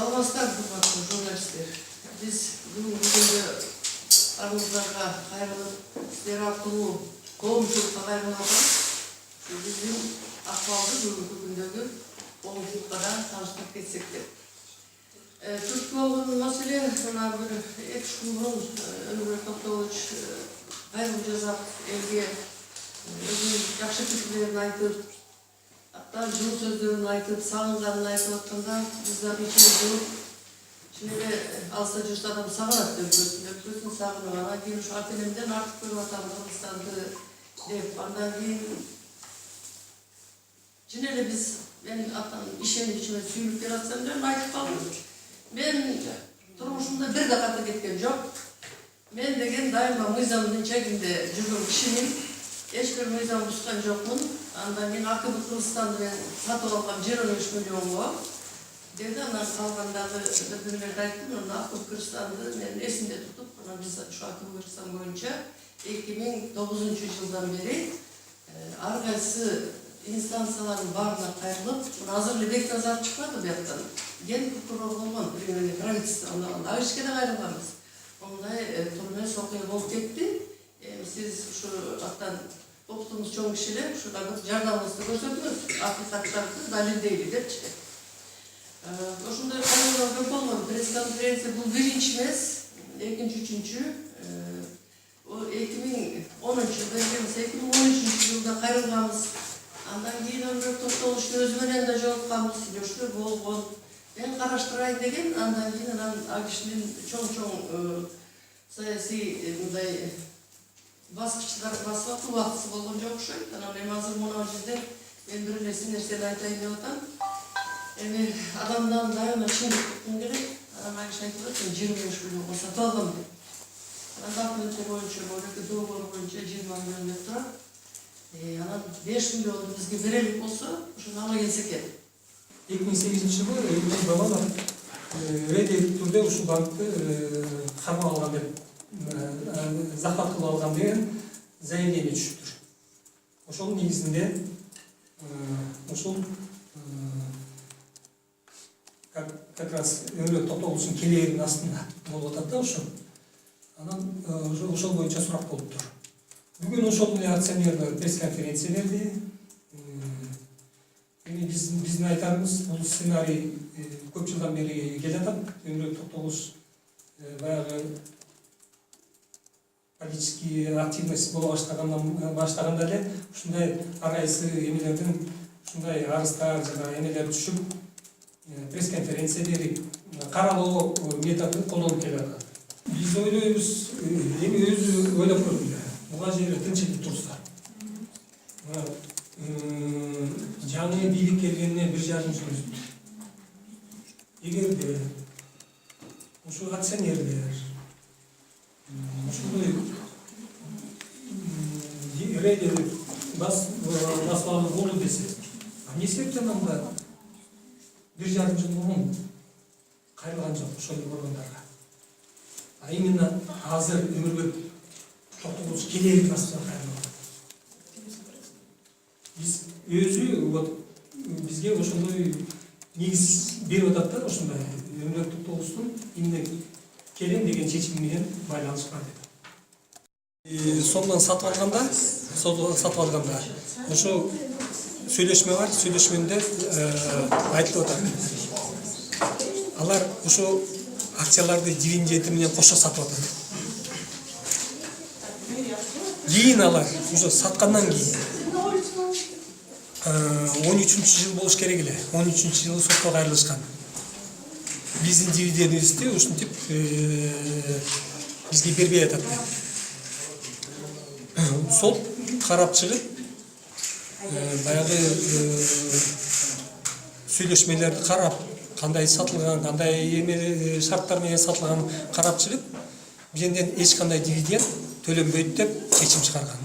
Саламатсыздар, урматтуу журналисттер. Биз бүгүнкү күндө арыңыздарга кайрылып, силер аркылуу коомчулукка кайрылып атабыз. Биздин акыбалды бүгүнкү күндөгү коомчулукка да тааныштырып кетсек деп. Түрткү болгон маселе мына бир 2 күн мурун Өмүрбек Токтогулович кайрылуу жасап, элге өзүнүн жакшы пикирлерин айтып, жылы сөздөрүн айтып, сагынганын айтып атканда, биз дагы ичибизде чын эле алса журт адам сагынат өлкөсүн сагынып, анан кийин ушу ата энемден артык көрүп атам Кыргызстанды деп, андан кийин чын эле мен атам ишенимчиме сүйүнүп келатсам деп айтып калдым. Мен турмушумда бир да каты кеткен жок. Мен деген дайыма мыйзамдын чегинде жүргөн кишимин, эч бир мыйзам бузган жокмун. Андан кийин АКБ Кыргызстанды мен сатып алгам 25 миллионго деди. Анан калгандагы бирдемелерди айттым. Анан АКБ Кыргызстанды мен эсимде тутуп, анан биз ушу АКБ Кыргызстан боюнча 2009-жылдан бери ар кайсы инстанциялардын баарына кайрылып, азыр эле Бекназар чыкпады бияктан. Ген прокурор болгон, правительство, ал ишке да кайрылганбыз. Ондай турмес окуя болуп кетти. Сиз ушу аттан опытыңыз чоң кишилер, ушу дагы жардамыңызды көрсөтүңүз, акыйкаттарды далилдейли депчи. Ошондой кайрылуулар көп болгон. Пресс-конференция бул биринчи эмес, экинчи, үчүнчү. 2013-жылда кайрылганбыз. Андан кийин Өмүрбек Токтогуловичтун өзү менен да жолукканбыз, сүйлөшүүлөр болгон. Мен караштырайын деген, андан кийин ал кишинин чоң саясий мындай баскычтар басып атып, убактысы болгон жок окшойт. Анан эми азыр мына жерде мен бир эле нерсени айтайын деп атам. Эми адамдан дайыма чындык күткүм келет. Анан киши айтып атат, мен 25 миллионго сатып алгам деп. Анан документтер боюнча, договор боюнча 20 миллион деп турат. Анан 5 миллионду бизге берелик болсо, ошону ала келсе экен. 2008-жылы Элдей Бабанов рейдердик түрдө ушул банкты кармап алган деп, захват кылып алган деген заявление түшүптүр. Ошонун негизинде ушул как раз Өмүрбек Токтогуловичтун келээринин астында болуп атат да ошо. Анан ошол боюнча сурак болуптур. Бүгүн ошол эле акционерлер пресс-конференция берди. Эми биздин айтарыбыз, бул сценарий көп жылдан бери келатат. Өмүрбек Токтогулович баягы политический активность боло баштаганда эле ушундай ар кайсы эмелердин ушундай арыздар жана эмелер түшүп, пресс-конференция берип, каралоо методун колдонуп келатат. Биз ойлойбуз, эми өзү ойлоп көргүлө. Буга жерде тынчтык турса. Жаңы бийлик келгенине 1,5 жыл өтүп. Эгерде ушул акционерлер ушундай рейдерди басып алып болду десе, эмне себептен анда 1,5 жыл мурун кайрылган жок ошол органдарга? А именно азыр Өмүрбек Токтогулович келээрин астына кайрылган. Биз өзү бизге ошондой негиз берип атат да, ошондой Өмүрбек Токтогуловичтун эмне келем деген чечими менен байланыш бар деп. Сомдон сатып алганда ошо сүйлөшмө бар, сүйлөшмөндө айтылып атат. Алар ошо акцияларды дивиденди менен кошо сатып атат. Кийин алар ошо саткандан кийин 13-жыл болуш керек эле. 13-жылы сотко кайрылышкан. Биздин дивидендибизди ушинтип бизге бербей атат. Сот карап чыгып, баягы сүйлөшмөлөрдү карап, кандай сатылган, кандай шарттар менен сатылган карап чыгып, бизден эч кандай дивиденд төлөнбөйт деп чечим чыгарган.